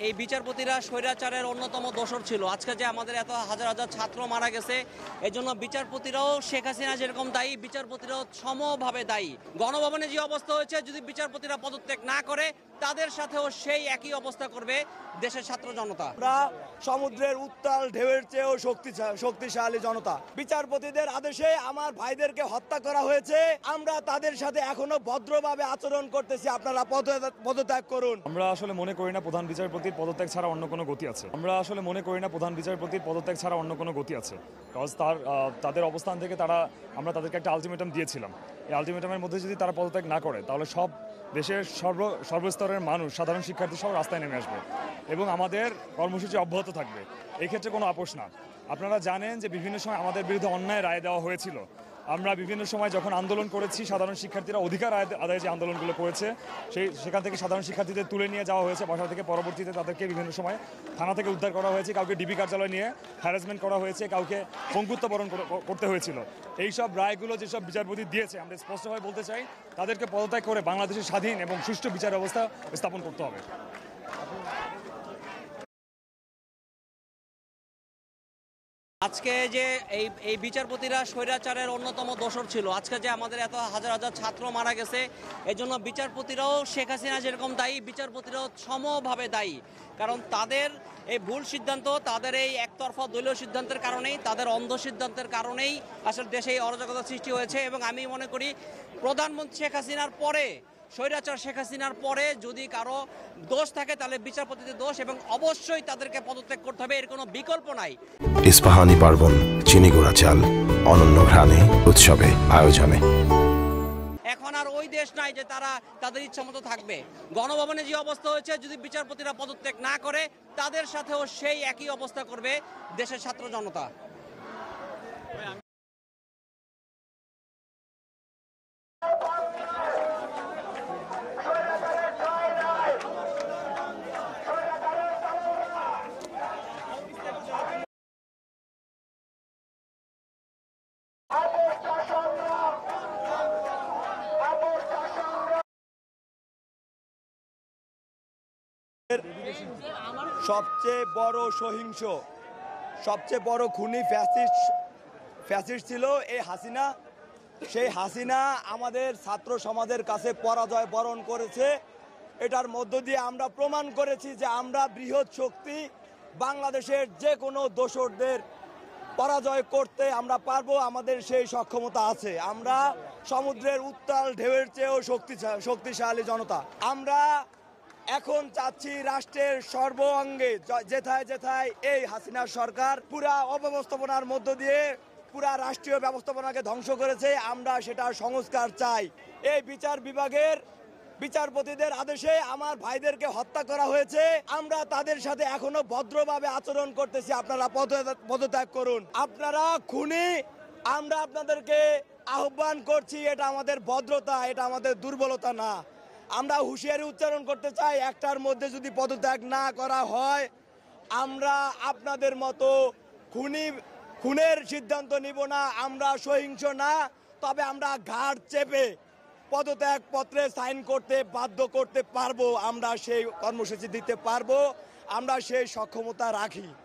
এই বিচারপতিরা স্বৈরাচারের অন্যতম দোসর ছিল। আজকে যে আমাদের এত হাজার হাজার ছাত্র মারা গেছে, এজন্য বিচারপতিরাও শেখ হাসিনা যেরকম দায়ী, বিচারপতিরাও সমভাবে দায়ী। গণভবনে যে অবস্থা হয়েছে, যদি বিচারপতিরা পদত্যাগ না করে, তাদের সাথেও সেই একই অবস্থা করবে দেশের ছাত্র জনতা। আমরা সমুদ্রের উত্তাল ঢেউয়ের চেয়েও শক্তিশালী জনতা। বিচারপতিদের আদেশে আমার ভাইদেরকে হত্যা করা হয়েছে। আমরা তাদের সাথে এখনো ভদ্রভাবে আচরণ করতেছি। আপনারা পদত্যাগ করুন। আমরা আসলে মনে করি না প্রধান বিচারপতির পদত্যাগ ছাড়া অন্য কোনো গতি আছে। কজ তাদের অবস্থান থেকে আমরা তাদেরকে একটা আলটিমেটাম দিয়েছিলাম। এই আলটিমেটামের মধ্যে যদি তারা পদত্যাগ না করে, তাহলে সব দেশের সর্বস্তরের মানুষ, সাধারণ শিক্ষার্থী সব রাস্তায় নেমে আসবে এবং আমাদের কর্মসূচি অব্যাহত থাকবে। এই ক্ষেত্রে কোনো আপোষ না। আপনারা জানেন যে বিভিন্ন সময় আমাদের বিরুদ্ধে অন্যায় রায় দেওয়া হয়েছিল। আমরা বিভিন্ন সময় যখন আন্দোলন করেছি, সাধারণ শিক্ষার্থীরা অধিকার আদায়ে যে আন্দোলনগুলো করেছে, সেখান থেকে সাধারণ শিক্ষার্থীদের তুলে নিয়ে যাওয়া হয়েছে বাসা থেকে। পরবর্তীতে তাদেরকে বিভিন্ন সময় থানা থেকে উদ্ধার করা হয়েছে, কাউকে ডিবি কার্যালয় নিয়ে হ্যারাসমেন্ট করা হয়েছে, কাউকে পঙ্গুত্ব বরণ করতে হয়েছিল। এইসব রায়গুলো যেসব বিচারপতি দিয়েছে, আমরা স্পষ্টভাবে বলতে চাই, তাদেরকে পদত্যাগ করে বাংলাদেশের স্বাধীন এবং সুষ্ঠু বিচার ব্যবস্থা স্থাপন করতে হবে। আজকে যে এই বিচারপতিরা স্বৈরাচারের অন্যতম দোসর ছিল। আজকে যে আমাদের এত হাজার হাজার ছাত্র মারা গেছে, এজন্য বিচারপতিরাও শেখ হাসিনা যেরকম দায়ী, বিচারপতিরাও সমভাবে দায়ী। কারণ তাদের এই ভুল সিদ্ধান্ত, তাদের এই একতরফা দলীয় সিদ্ধান্তের কারণেই, তাদের অন্ধ সিদ্ধান্তের কারণেই আসলে দেশে এই অরাজকতা সৃষ্টি হয়েছে। এবং আমি মনে করি প্রধানমন্ত্রী শেখ হাসিনার পরে, স্বৈরাচার শেখ হাসিনার পরে যদি কারো দোষ থাকে, তাহলে বিচারপতিদের দোষ, এবং অবশ্যই তাদেরকে পদত্যাগ করতে হবে, এর কোনো বিকল্প নাই। ইস্পাহানি পার্বণ, চিনি গুঁড়া চাল, অনন্য ঘ্রাণে, উৎসবে আয়োজনে। এখন আর ওই দেশ নাই যে তারা তাদের ইচ্ছা মতো থাকবে। গণভবনে যে অবস্থা হয়েছে, যদি বিচারপতিরা পদত্যাগ না করে, তাদের সাথেও সেই একই অবস্থা করবে দেশের ছাত্র জনতা। সবচেয়ে বড় সহিংস, সবচেয়ে বড় খুনি ফ্যাসিস্ট ছিল এই হাসিনা। সেই হাসিনা আমাদের ছাত্র সমাজের কাছে পরাজয় বরণ করেছে। এটার মধ্য দিয়ে আমরা প্রমাণ করেছি যে আমরা বৃহৎ শক্তি। বাংলাদেশের যে কোনো দোসরদের পরাজয় করতে আমরা পারবো, আমাদের সেই সক্ষমতা আছে। আমরা সমুদ্রের উত্তাল ঢেউয়ের চেয়েও শক্তিশালী জনতা। আমরা এখন চাচ্ছি রাষ্ট্রের সর্ব অঙ্গে যেথায় যেথায় এই হাসিনা সরকার পুরা অব্যবস্থাপনার মধ্য দিয়ে পুরা রাষ্ট্রীয় ব্যবস্থাপনাকে ধ্বংস করেছে, আমরা সেটার সংস্কার চাই। এই বিচার বিভাগের বিচারপতিদের আদেশে আমার ভাইদেরকে হত্যা করা হয়েছে। আমরা তাদের সাথে এখনো ভদ্রভাবে আচরণ করতেছি। আপনারা পদত্যাগ করুন। আপনারা খুনি। আমরা আপনাদেরকে আহ্বান করছি, এটা আমাদের ভদ্রতা, এটা আমাদের দুর্বলতা না। আমরা হুঁশিয়ারি উচ্চারণ করতে চাই, একটার মধ্যে যদি পদত্যাগ না করা হয়, আমরা আপনাদের মতো খুনের সিদ্ধান্ত নিব না। আমরা সহিংস না, তবে আমরা ঘাড় চেপে পদত্যাগ পত্রে সাইন করতে বাধ্য করতে পারবো। আমরা সেই কর্মসূচি দিতে পারবো, আমরা সেই সক্ষমতা রাখি।